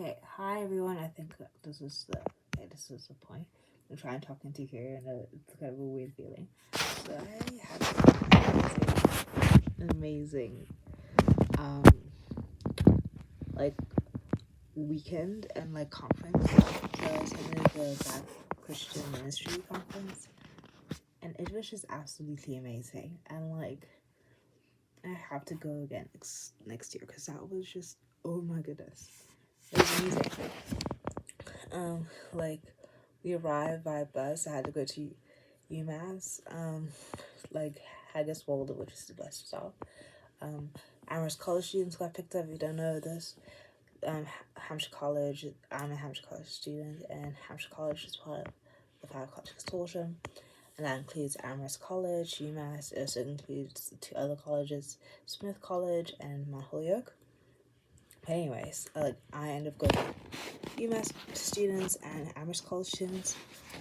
Okay, hi everyone. I think this is the point. I'm trying talking to here, and it's kind of a weird feeling. So I had an amazing, um, like weekend and like conference. So I attended the Black Christian Ministry conference, and it was just absolutely amazing. And like, I have to go again next year because that was just, oh my goodness, it was amazing. Like, we arrived by bus. I had to go to UMass, like Haggiswold, which is the bus stop. Um, Amherst College students got picked up. If you don't know this, Hampshire College. I'm a Hampshire College student, and Hampshire College is part of the Five College Consortium, and that includes Amherst College, UMass. It also includes the two other colleges, Smith College and Mount Holyoke. Anyways, I end up going to UMass students and Amherst College students.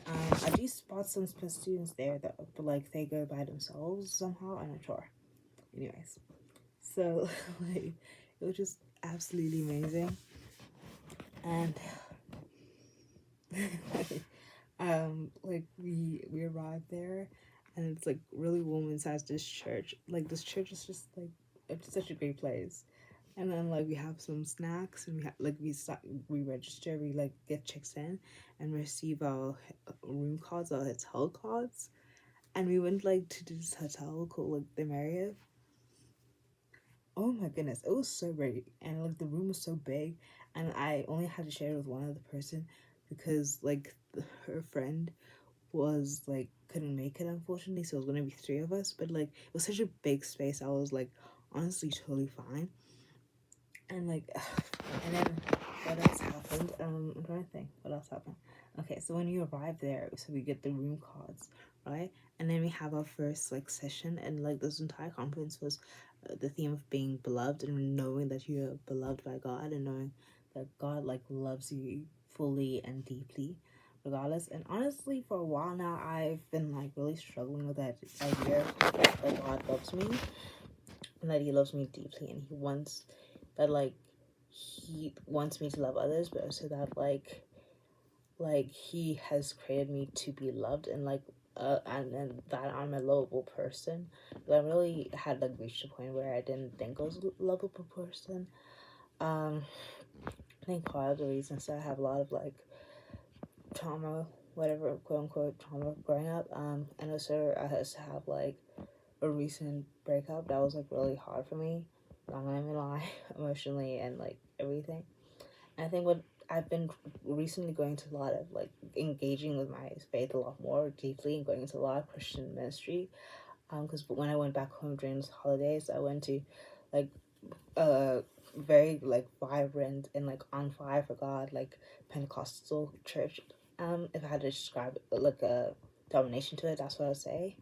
I do spot some Smith students there that, but like they go by themselves somehow. I'm not sure. Anyways, so like it was just absolutely amazing, and like we arrived there, and it's like really warm inside this church. Like this church is just like it's such a great place. And then like we have some snacks, and we have like we register, we like get checks in, and receive our room cards, our hotel cards, and we went like to this hotel called like the Marriott. Oh my goodness, it was so great, and like the room was so big, and I only had to share it with one other person because like her friend was like couldn't make it, unfortunately, so it was gonna be three of us. But like it was such a big space, I was like honestly totally fine. And like and then what else happened? I'm trying to think what else happened. Okay, so when you arrive there, so we get the room cards, right? And then we have our first like session, and like this entire conference was the theme of being beloved and knowing that you're beloved by God, and knowing that God like loves you fully and deeply regardless. And honestly, for a while now, I've been like really struggling with that idea that God loves me, and that he loves me deeply, and he wants me to love others, but also that like he has created me to be loved, and like and that I'm a lovable person. But I really had like reached a point where I didn't think I was a lovable person. um I think part of the reason is that I have a lot of like trauma, whatever, quote unquote trauma growing up. And also I also have like a recent breakup that was like really hard for me, not gonna lie, emotionally and like everything. And I think what I've been recently going to a lot of like engaging with my faith a lot more deeply, and going into a lot of Christian ministry. Because when I went back home during the holidays, I went to like a very like vibrant and like on fire for God, like Pentecostal church. If I had to describe like a domination to it, that's what I'd say.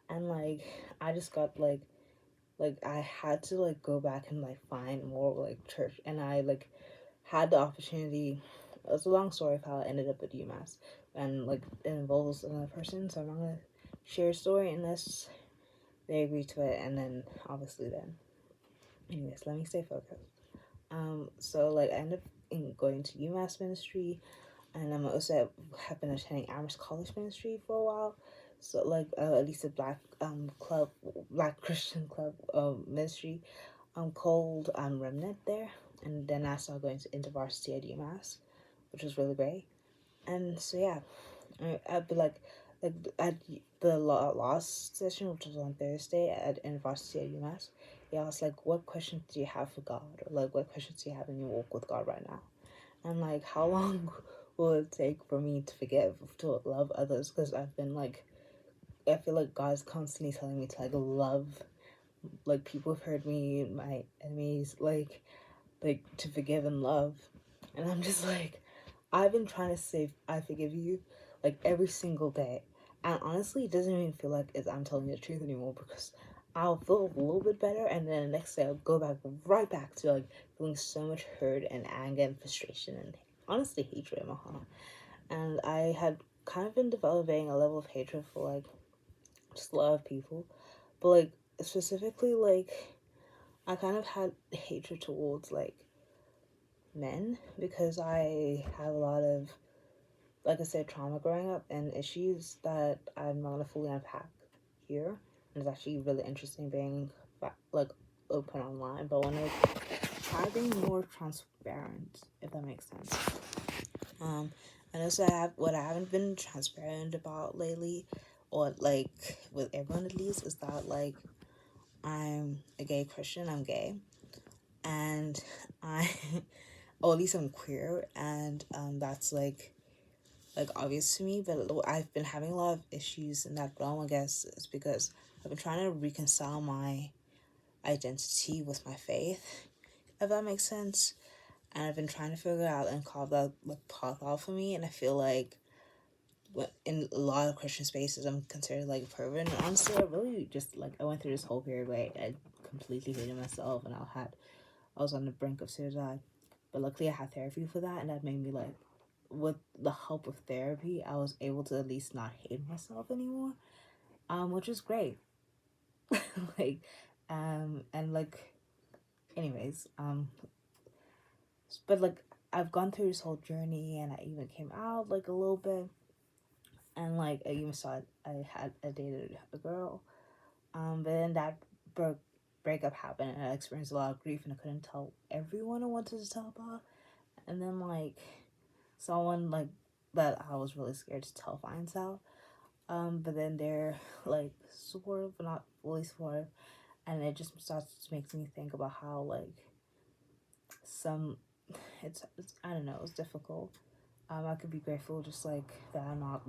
And like I just got like I had to like go back and like find more like church, and I like had the opportunity. It's a long story of how I ended up at UMass, and like it involves another person, so I'm not gonna share a story unless they agree to it, and then obviously then. Anyways, let me stay focused. So like I ended up going to UMass ministry, and I'm also have been attending Amherst College ministry for a while. So like at least a black Christian club ministry called Remnant there, and then I started going to InterVarsity at UMass, which was really great. And so yeah, I'd be like at the last session, which was on Thursday at InterVarsity at UMass. They asked like, what questions do you have for God, or like what questions do you have in your walk with God right now, and like how long will it take for me to forgive, to love others? Because I've been like, I feel like God's constantly telling me to like love like people who've hurt me, my enemies, like to forgive and love. And I'm just like, I've been trying to say I forgive you like every single day. And honestly, it doesn't even feel like I'm telling you the truth anymore, because I'll feel a little bit better, and then the next day I'll go back right back to like feeling so much hurt and anger and frustration and honestly hatred in my heart. And I had kind of been developing a level of hatred for like just a lot of people, but like specifically like I kind of had hatred towards like men, because I have a lot of, like I said, trauma growing up and issues that I'm not gonna fully unpack here. And it's actually really interesting being like open online, but when I try being more transparent, if that makes sense. And also what I haven't been transparent about lately, or like with everyone at least, is that like I'm a gay Christian. I'm gay, and I, or at least I'm queer, and that's like obvious to me. But I've been having a lot of issues in that realm. I guess it's because I've been trying to reconcile my identity with my faith, if that makes sense. And I've been trying to figure out and carve that like path out for me. And I feel like in a lot of Christian spaces, I'm considered like a pervert. And honestly, I really just like I went through this whole period where I completely hated myself, and I was on the brink of suicide. But luckily, I had therapy for that, and that made me like, with the help of therapy, I was able to at least not hate myself anymore, which is great. like, and like, anyways, but like I've gone through this whole journey, and I even came out like a little bit, and like I even saw I dated a girl, but then that breakup happened, and I experienced a lot of grief, and I couldn't tell everyone I wanted to tell about, and then like someone like that I was really scared to tell finds out, but then they're like sort of but not fully sort of, and it just starts to make me think about how like some it's I don't know, it's difficult. I could be grateful just like that I'm not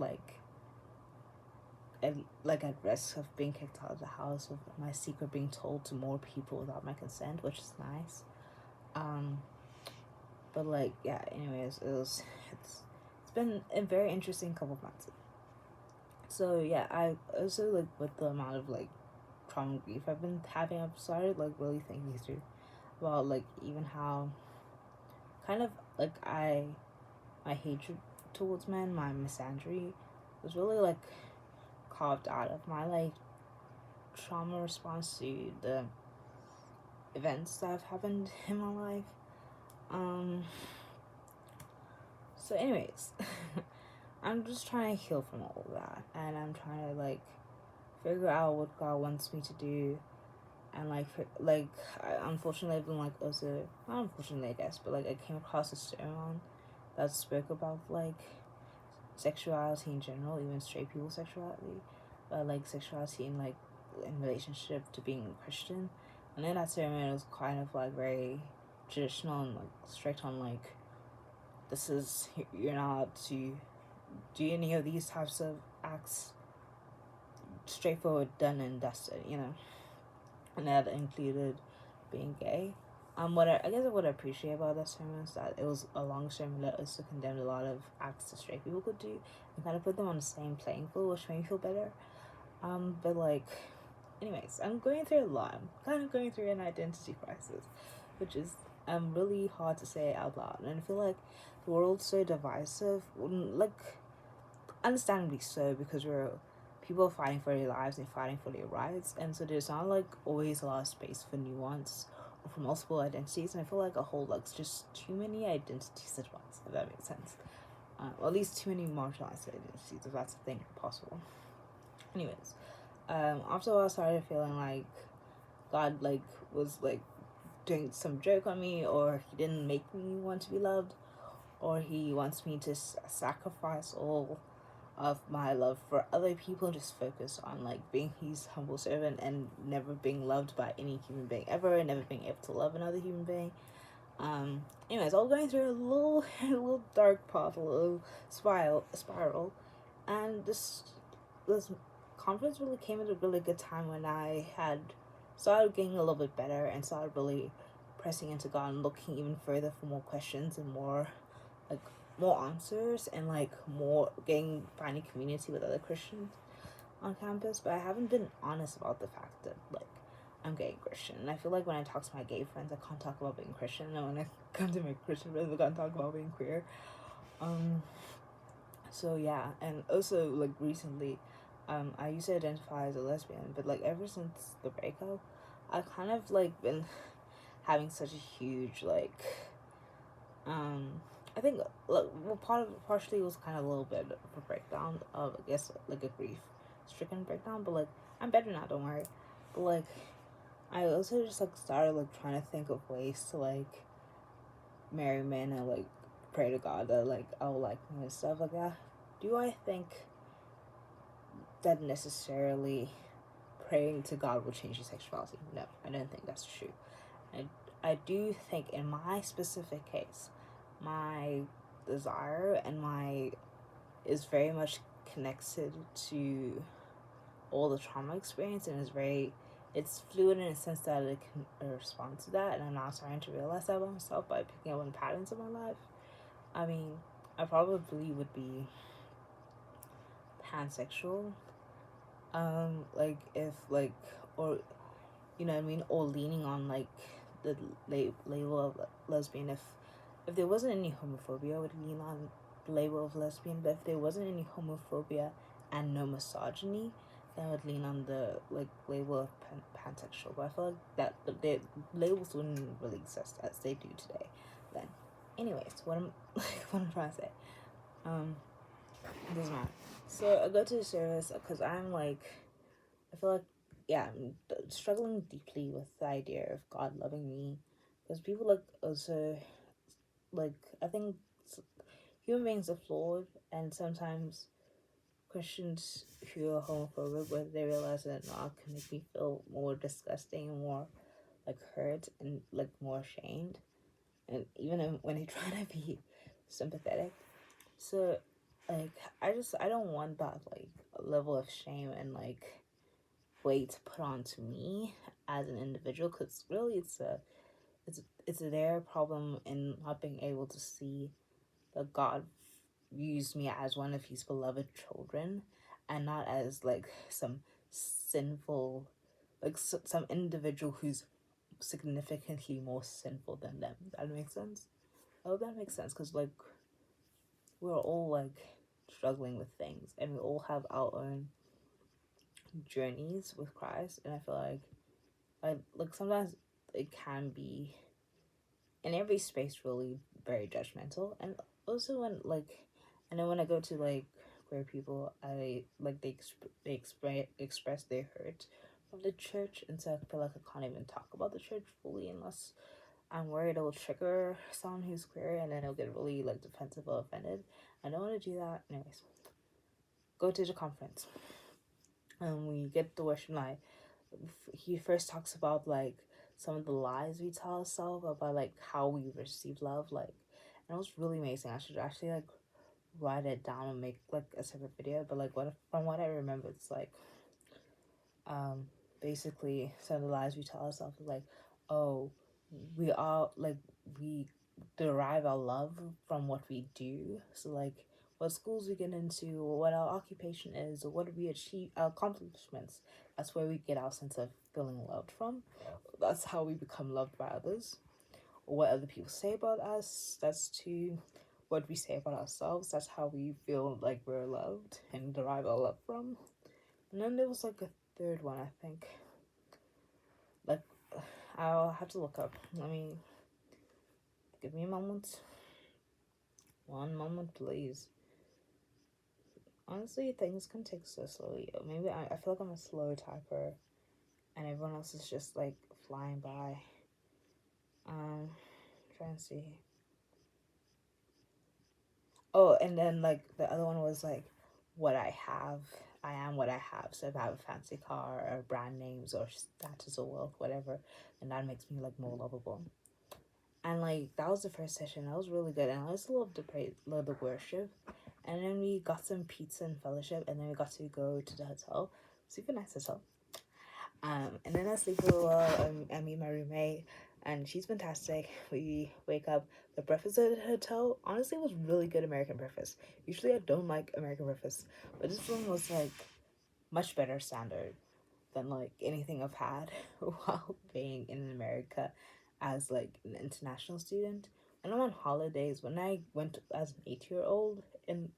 at risk of being kicked out of the house, of my secret being told to more people without my consent, which is nice. Um, but like yeah. Anyways, it's been a very interesting couple of months. So yeah, I also like with the amount of like trauma and grief I've been having, I've started like really thinking through about like even how kind of like my hatred towards men, my misandry was really like carved out of my like trauma response to the events that have happened in my life. Um so anyways, I'm just trying to heal from all of that, and I'm trying to like figure out what God wants me to do, and unfortunately I've been like also not unfortunately I guess, but like I came across a sermon that spoke about like sexuality in general, even straight people's sexuality, but like sexuality in relationship to being Christian. And then that sermon was kind of like very traditional and like strict on like this is you're not to do any of these types of acts, straightforward, done and dusted, you know. And that included being gay. I guess what I appreciate about that sermon is that it was a long sermon that also condemned a lot of acts that straight people could do and kind of put them on the same playing field, which made me feel better. But like, anyways, I'm going through a lot. I'm kind of going through an identity crisis, which is really hard to say out loud, and I feel like the world's so divisive. Like, understandably so, because people are fighting for their lives and fighting for their rights, and so there's not like always a lot of space for nuance or for multiple identities, and I feel like a whole like just too many identities at once, if that makes sense. Or at least too many marginalized identities, if that's a thing possible. Anyways, after a while I started feeling like God like was like doing some joke on me, or he didn't make me want to be loved, or he wants me to sacrifice all of my love for other people and just focus on like being his humble servant and never being loved by any human being ever, and never being able to love another human being. Anyways, I was going through a little a little dark path, a little spiral, and this conference really came at a really good time when I had started getting a little bit better and started really pressing into God and looking even further for more questions and like more answers, and like more finding community with other Christians on campus. But I haven't been honest about the fact that like I'm gay Christian, and I feel like when I talk to my gay friends I can't talk about being Christian, and when I come to my Christian friends I can't talk about being queer. So yeah, and also like recently I used to identify as a lesbian, but like ever since the breakup I've kind of like been having such a huge like Um, I think well, partially was kind of a little bit of a breakdown of, I guess, like a grief stricken breakdown, but like I'm better now, don't worry. But like I also just like started like trying to think of ways to like marry men and like pray to God that like I'll like me and stuff like that. Do I think that necessarily praying to God will change your sexuality? No, I don't think that's true. I do think in my specific case, my desire and my is very much connected to all the trauma experience, and it's fluid in a sense that it can respond to that, and I'm now starting to realize that about myself by picking up on patterns in my life. I mean, I probably would be pansexual, like if like, or you know what I mean, or leaning on like the label of lesbian. If there wasn't any homophobia, I would lean on the label of lesbian. But if there wasn't any homophobia and no misogyny, then I would lean on the like label of pansexual. But I feel like that the labels wouldn't really exist as they do today. Then, anyways, what I'm trying to say, doesn't matter. So I go to the service because I'm like, I feel like, yeah, I'm struggling deeply with the idea of God loving me, because people like also like, I think human beings are flawed, and sometimes Christians who are homophobic, whether they realize it or not, can make me feel more disgusting, more like hurt, and like more ashamed, and even when they try to be sympathetic. So like I don't want that like level of shame and like weight put onto me as an individual, because really it's their problem in not being able to see that God used me as one of his beloved children, and not as like some sinful, like some individual who's significantly more sinful than them. That makes sense. I hope that makes sense, because like we're all like struggling with things, and we all have our own journeys with Christ, and I feel like sometimes it can be in every space really very judgmental. And also when like, and then when I go to like queer people, I like they express their hurt from the church, and so I feel like I can't even talk about the church fully unless I'm worried it'll trigger someone who's queer, and then it'll get really like defensive or offended. I don't want to do that. Anyways, go to the conference, and we get the worship night. He first talks about like some of the lies we tell ourselves about like how we receive love, like, and it was really amazing. I should actually like write it down and make like a separate video, but like what from what I remember, it's like um basically some of the lies we tell ourselves is like, oh, we are like, we derive our love from what we do. So like what schools we get into, or what our occupation is, or what we achieve, our accomplishments. That's where we get our sense of feeling loved from. That's how we become loved by others. Or what other people say about us. That's to what we say about ourselves. That's how we feel like we're loved and derive our love from. And then there was like a third one, I think. Like, I'll have to look up. Let me, give me a moment. One moment, please. Honestly, things can take so slowly. Maybe I feel like I'm a slow typer, and everyone else is just like flying by. Trying to see. Oh, and then like the other one was like what I have. I am what I have. So if I have a fancy car or brand names or status or wealth, whatever, then that makes me like more lovable. And like that was the first session. That was really good, and I also loved the praise, loved the worship. And then we got some pizza and fellowship, and then we got to go to the hotel, super nice hotel. And then I sleep for a while. I meet my roommate, and she's fantastic. We wake up. The breakfast at the hotel honestly was really good American breakfast. Usually I don't like American breakfast, but this one was like much better standard than like anything I've had while being in America as like an international student. And I'm on holidays. When I went as an 8-year-old in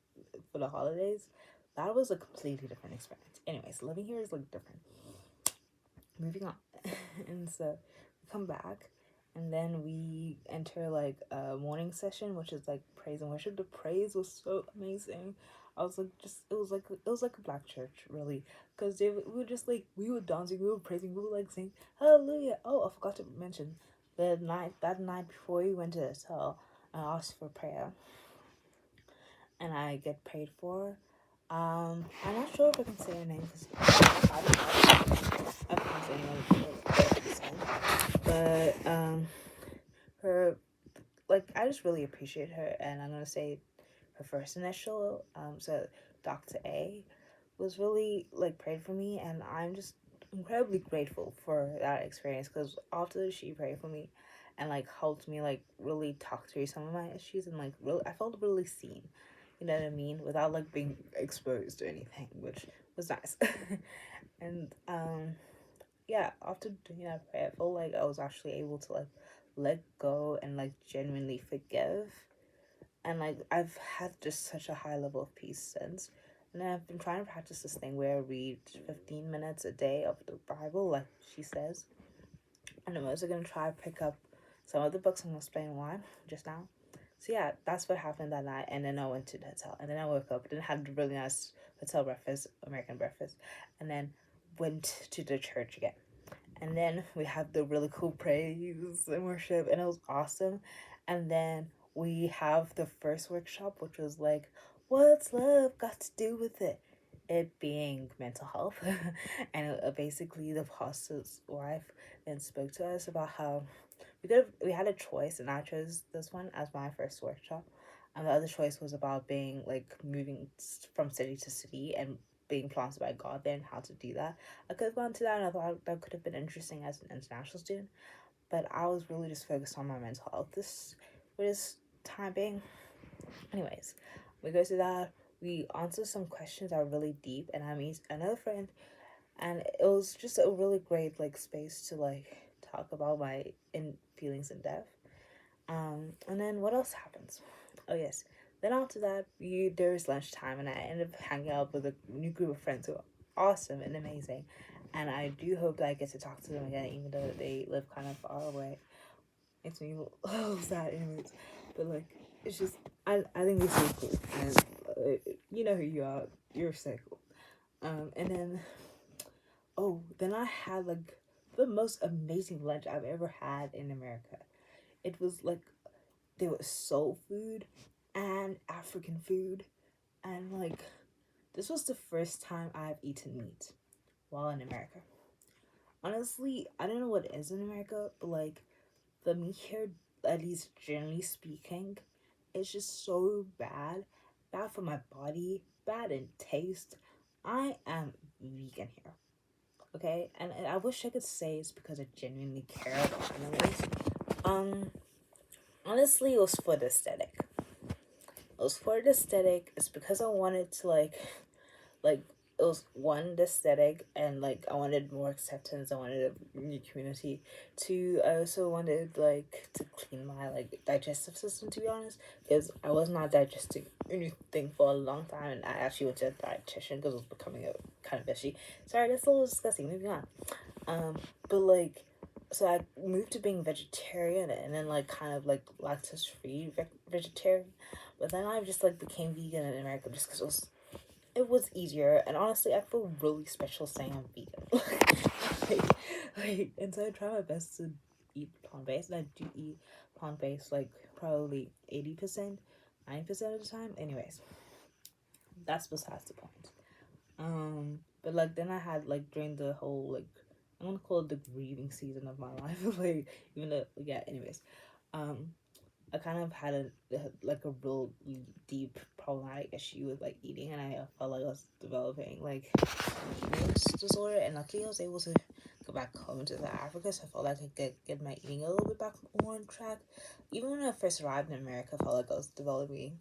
for the holidays, that was a completely different experience. Anyways, living here is like different. Moving on. And so we come back, and then we enter like a morning session, which is like praise and worship. The praise was so amazing. I was like, just it was like a black church, really, because we were just like we were dancing, we were praising, we were like saying hallelujah. Oh, I forgot to mention that night before we went to the hotel, I asked for prayer, and I get prayed for. I'm not sure if I can say her name because I don't know. I can't say her name, but her, like, I just really appreciate her, and I'm gonna say her first initial, so Dr. A, was really like prayed for me, and I'm just incredibly grateful for that experience because after she prayed for me and like helped me like really talk through some of my issues and like really I felt really seen, you know what I mean, without like being exposed or anything, which was nice. And yeah, after doing that prayer, I felt like I was actually able to like let go and like genuinely forgive, and like I've had just such a high level of peace since. And then I've been trying to practice this thing where I read 15 minutes a day of the Bible, like she says. And I'm also gonna try to pick up some of the books. I'm gonna explain why just now. So yeah, that's what happened that night. And then I went to the hotel, and then I woke up, and had a really nice hotel breakfast, American breakfast, and then went to the church again. And then we had the really cool praise and worship, and it was awesome. And then we have the first workshop, which was like, what's love got to do with it? It being mental health. And basically the pastor's wife then spoke to us about how we had a choice, and I chose this one as my first workshop. And the other choice was about being like moving from city to city and being planted by God there, and how to do that. I could have gone to that, and I thought that could have been interesting as an international student, but I was really just focused on my mental health this time being. Anyways, we go to that. We answer some questions that are really deep, and I meet another friend, and it was just a really great like space to like talk about my in feelings in depth. And then what else happens? Oh yes. Then after that, there was lunchtime, and I ended up hanging out with a new group of friends who are awesome and amazing. And I do hope that I get to talk to them again, even though they live kind of far away. Makes me a little sad, anyways. But like, it's just I think it's so cool, and you know who you are. You're so cool. And then then I had like the most amazing lunch I've ever had in America. It was like there was soul food and African food, and like this was the first time I've eaten meat while in America. Honestly, I don't know what it is in America, but like the meat here, at least generally speaking, is just so bad for my body, bad in taste. I am vegan here, okay, and I wish I could say it's because I genuinely care about animals. Um, honestly, it was for the aesthetic. It was for the aesthetic. It's because I wanted to like it was one the aesthetic, and like I wanted more acceptance. I wanted a new community. Two, I also wanted like to clean my like digestive system, to be honest, because I was not digesting anything for a long time, and I actually went to a dietitian because it was becoming a kind of issue. Sorry, that's a little disgusting. Moving on. But like, so I moved to being vegetarian, and then like kind of like lactose free vegetarian, but then I just like became vegan in America just because it was easier, and honestly I feel really special saying I'm vegan. And so I try my best to eat plant-based, and I do eat plant-based like probably 80%, 90% of the time. Anyways, that's besides the point. But like then I had like during the whole like I'm gonna call it the grieving season of my life, like even though yeah. Anyways, um, I kind of had like a real deep problematic issue with like eating, and I felt like I was developing like an eating disorder. And luckily, I was able to go back home to South Africa, so I felt like I could get my eating a little bit back on track. Even when I first arrived in America, I felt like I was developing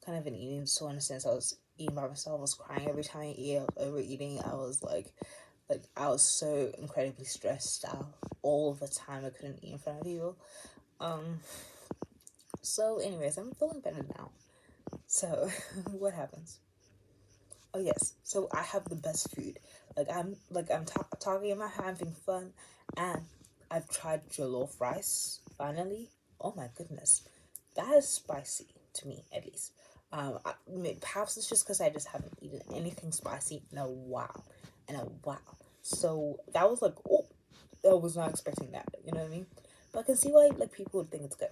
kind of an eating disorder in a sense. I was eating by myself. I was crying every time I eat. I was overeating. I was like I was so incredibly stressed out all the time. I couldn't eat in front of people. Um, so, anyways, I'm feeling better now. So, what happens? Oh yes. So I have the best food. Like I'm talking about having fun, and I've tried jollof rice. finally, oh my goodness, that is spicy to me at least. Perhaps it's just because I just haven't eaten anything spicy in a while, So that was like, oh, I was not expecting that. You know what I mean? But I can see why like people would think it's good.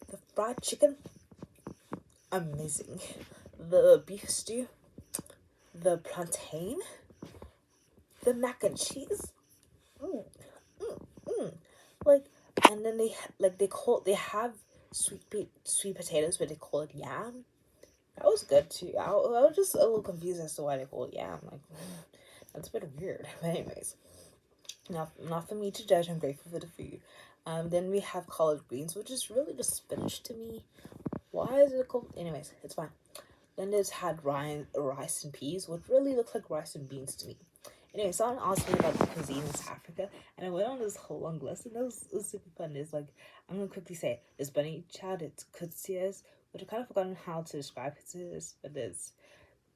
The fried chicken, amazing. The beef stew, the plantain, the mac and cheese, mm, mm, mm. Like, and then they have sweet potatoes, but they call it yam. That was good too. I was just a little confused as to why they call it yam. Like, that's a bit weird. But anyways, not for me to judge. I'm grateful for the food. Then we have collard greens, which is really just spinach to me. Why is it called? Anyways, it's fine. Then there's had rice and peas, which really looks like rice and beans to me. Anyway, someone asked me about the cuisine in South Africa, and I went on this whole long list, and it was super fun. It's like, I'm gonna quickly say it. There's bunny chow, it's kutsias, which I kind of forgotten how to describe kutsias, but there's,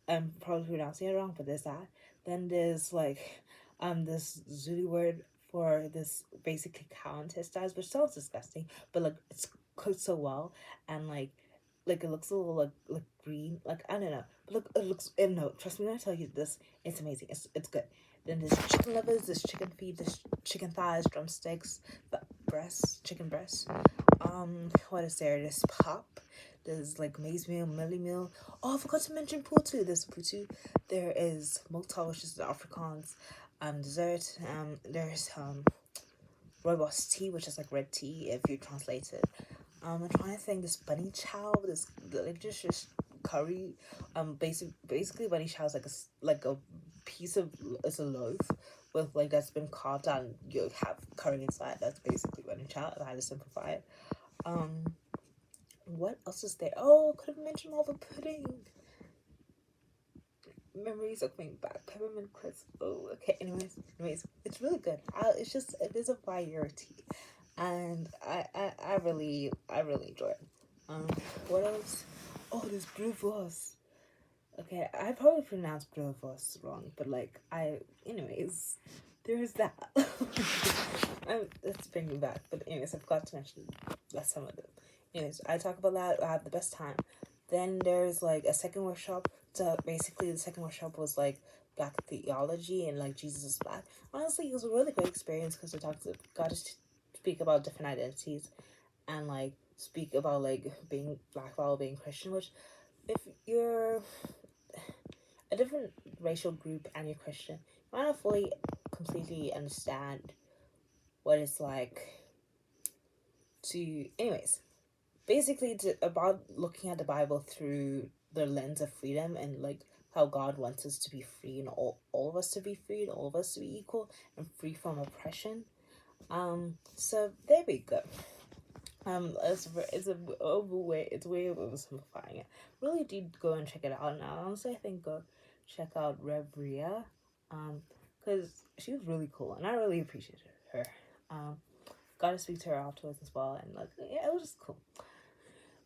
I'm probably pronouncing it wrong, but there's that. Then there's like, this Zulu word for this basically cow intestines, which sounds disgusting, but like it's cooked so well, and like it looks a little like green, like I don't know, but look, it looks. And no, trust me when I tell you this, it's amazing. It's good. Then there's chicken livers, there's chicken feet, there's chicken thighs, drumsticks, breasts, chicken breasts. What is there? There's pop. There's like maize meal, millie meal. Oh, I forgot to mention putu. There's putu. There is mokta, which is the Afrikaans dessert. There's rooibos tea, which is like red tea if you translate it. I'm trying to think. This bunny chow, this like just curry. Basically bunny chow is like a piece of, it's a loaf with like that's been carved out and you have curry inside. That's basically bunny chow. I had to simplify it. Um, what else is there? Oh, could have mentioned all the pudding. Memories are coming back. Peppermint crisp. Oh, okay. Anyways, it's really good. It's just it is a variety, and I really enjoy it. What else? Oh, there's brewvos. Okay, I probably pronounced brewvos wrong, but like anyways, there's that. Let's bring me back. But anyways, I forgot to mention that's some of them. Anyways, I talk about that. I have the best time. Then there's like a second workshop. So basically, the second workshop was like black theology and like Jesus is black. Honestly, it was a really great experience because got to speak about different identities and like speak about like being black while being Christian. Which, if you're a different racial group and you're Christian, you might not fully, completely understand what it's like to. Anyways, basically it's about looking at the Bible through the lens of freedom and like how God wants us to be free and all of us to be free and all of us to be equal and free from oppression. So there we go. It's it's way oversimplifying it. Really do go and check it out. And honestly, I think go check out Rev Ria, because she was really cool and I really appreciated her. Got to speak to her afterwards as well, and like yeah, it was just cool.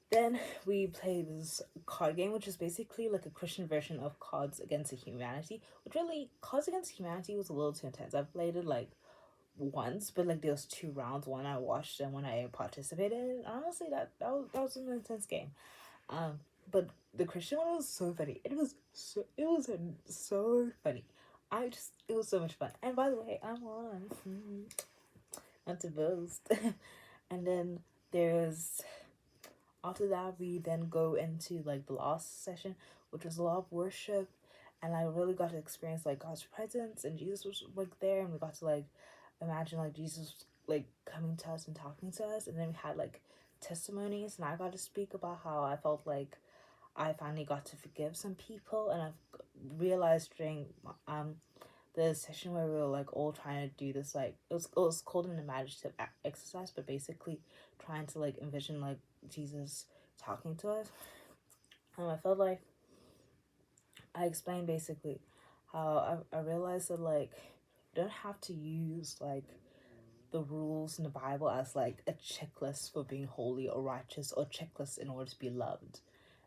Then we played this card game, which is basically like a Christian version of Cards Against Humanity. Which really, Cards Against Humanity was a little too intense. I've played it like once, but like there was two rounds. One I watched and one I participated in. Honestly, that was an intense game. But the Christian one was so funny. It was so funny. It was so much fun. And by the way, I'm on. Not to boast. And then there's after that we then go into like the last session, which was a lot of worship, and I really got to experience like God's presence, and Jesus was like there, and we got to like imagine like Jesus like coming to us and talking to us. And then we had like testimonies, and I got to speak about how I felt like I finally got to forgive some people, and I've realized during the session where we were like all trying to do this, like it was called an imaginative exercise, but basically trying to like envision like Jesus talking to us. I felt like I explained basically how I realized that like you don't have to use like the rules in the Bible as like a checklist for being holy or righteous, or checklist in order to be loved.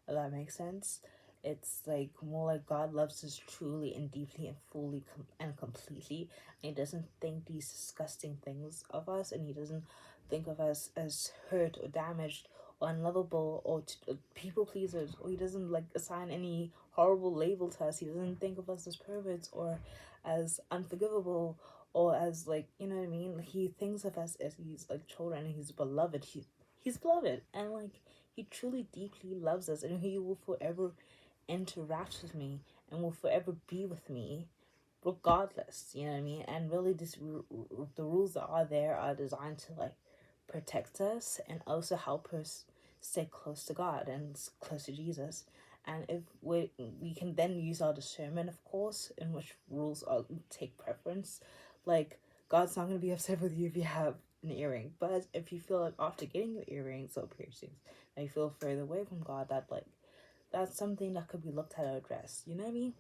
If that makes sense. It's like more like God loves us truly and deeply and fully and completely, and He doesn't think these disgusting things of us, and He doesn't think of us as hurt or damaged or unlovable or people pleasers, or he doesn't like assign any horrible label to us. He doesn't think of us as perverts or as unforgivable or as like, you know what I mean. He thinks of us as he's like children and he's beloved. He's beloved, and like he truly deeply loves us, and he will forever interact with me and will forever be with me regardless, you know what I mean. And really this the rules that are there are designed to like protect us and also help us stay close to God and close to Jesus. And if we can then use our discernment, of course, in which rules are take preference. Like, God's not going to be upset with you if you have an earring, but if you feel like after getting your earrings or piercings and you feel further away from God, that like that's something that could be looked at or addressed, you know what I mean.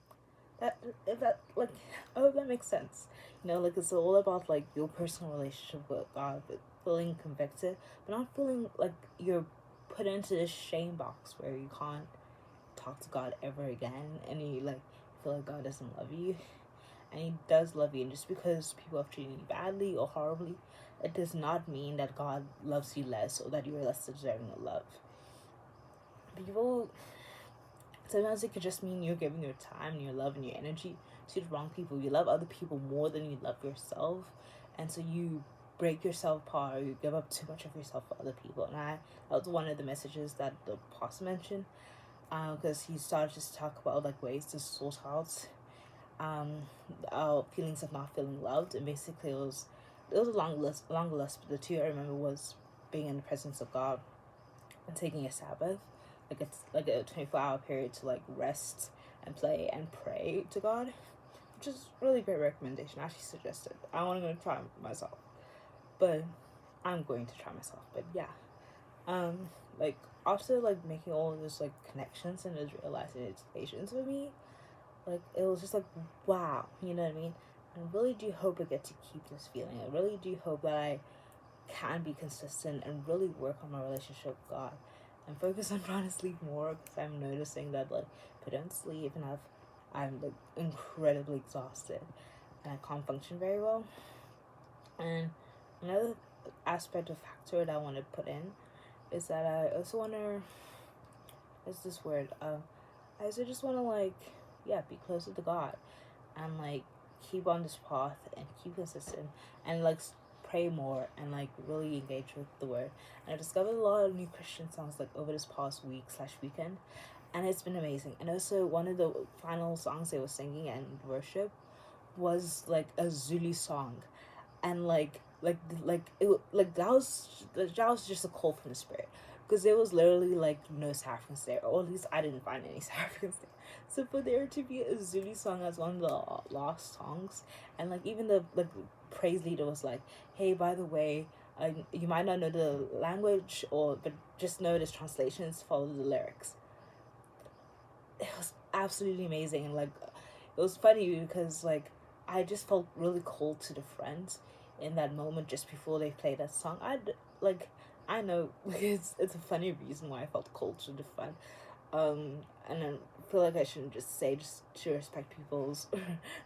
that that like, I hope that makes sense. You know, like it's all about like your personal relationship with God, but feeling convicted, but not feeling like you're put into this shame box where you can't talk to God ever again, and you like feel like God doesn't love you, and He does love you. And just because people have treated you badly or horribly, it does not mean that God loves you less or that you are less deserving of love. People Sometimes it could just mean you're giving your time and your love and your energy to the wrong people. You love other people more than you love yourself, and so you break yourself apart, or you give up too much of yourself for other people. And that was one of the messages that the pastor mentioned, because he started to talk about like ways to sort out our feelings of not feeling loved. And basically it was a long list, but the two I remember was being in the presence of God and taking a Sabbath. Like it's like a 24-hour period to like rest and play and pray to God, which is really great recommendation. I actually suggested. I want to go try myself, but I'm going to try myself. But yeah, like after like making all of those like connections and just realizing its patience with me, like it was just like wow, you know what I mean. I really do hope I get to keep this feeling. I really do hope that I can be consistent and really work on my relationship with God and focus on trying to sleep more, because I'm noticing that like if I don't sleep enough, I'm like incredibly exhausted and I can't function very well. And another aspect of factor that I want to put in is that I also want to, what's this word, I also just want to like, yeah, be closer to God and like keep on this path and keep consistent and like pray more and like really engage with the word. And I discovered a lot of new Christian songs like over this past week/weekend, and it's been amazing. And also one of the final songs they were singing and worship was like a Zulu song, and like that was just a call from the spirit, because there was literally like no South Africans there, or at least I didn't find any South Africans there. So for there to be a Zulu song as one of the last songs, and like even the like praise leader was like, hey, by the way, you might not know the language, or but just know this translations, follow the lyrics. It was absolutely amazing. And like it was funny because like I just felt really cold to the friends in that moment just before they played that song. I know it's a funny reason why I felt cold to the friend. And I feel like I shouldn't just say just to respect people's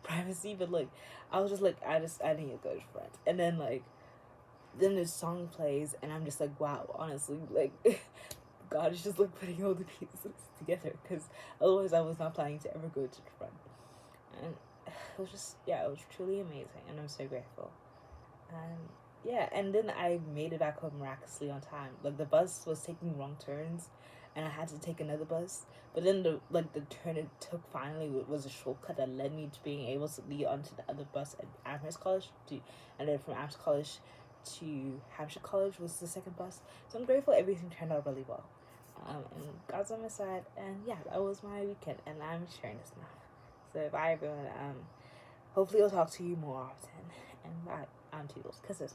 privacy, but like I was just like I need to go to friend. And then this song plays and I'm just like wow, honestly, like God is just like putting all the pieces together, because otherwise I was not planning to ever go to the front. And it was just, yeah, it was truly amazing, and I'm so grateful. And yeah, and then I made it back home miraculously on time. Like the bus was taking wrong turns, and I had to take another bus. But then the turn it took finally was a shortcut that led me to being able to lead onto the other bus at Amherst College, and then from Amherst College to Hampshire College was the second bus. So I'm grateful everything turned out really well. And God's on my side, and yeah, that was my weekend, and I'm sharing this now. So bye everyone. Hopefully I'll talk to you more often, and bye. Toodles, kisses.